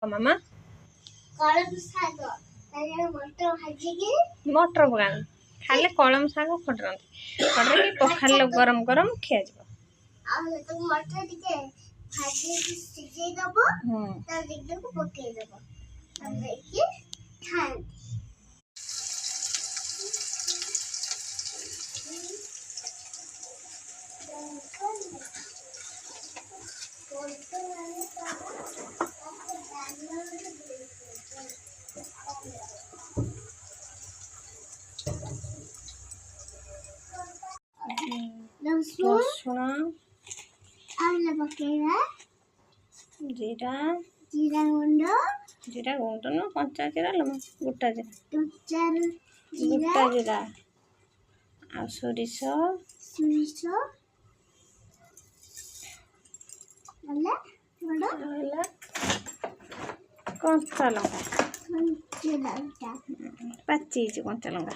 मामा कलम शाग मटर भाजी मटर पकान खाले कलम शाग फटरती पखाल गरम गरम खिया तो मटर टिके भाजी सिझे दबो ता देखो पके दबो तब देखिए खान लहसुन आलू पकेगा जीरा जीरा गुंड न कंचा जीरा लम गोटा जीरा जीरा गोटा जीरा आ सोरिष कंचा लंका पाची कंचा लंका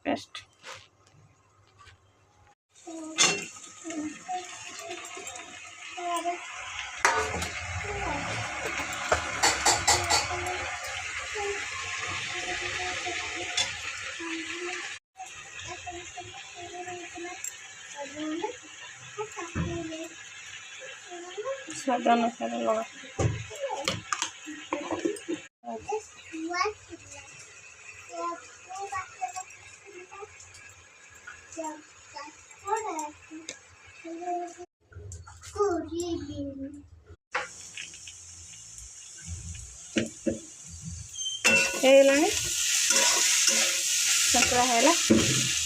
पेस्ट स्वाद अनुसार लगा है सतरा है।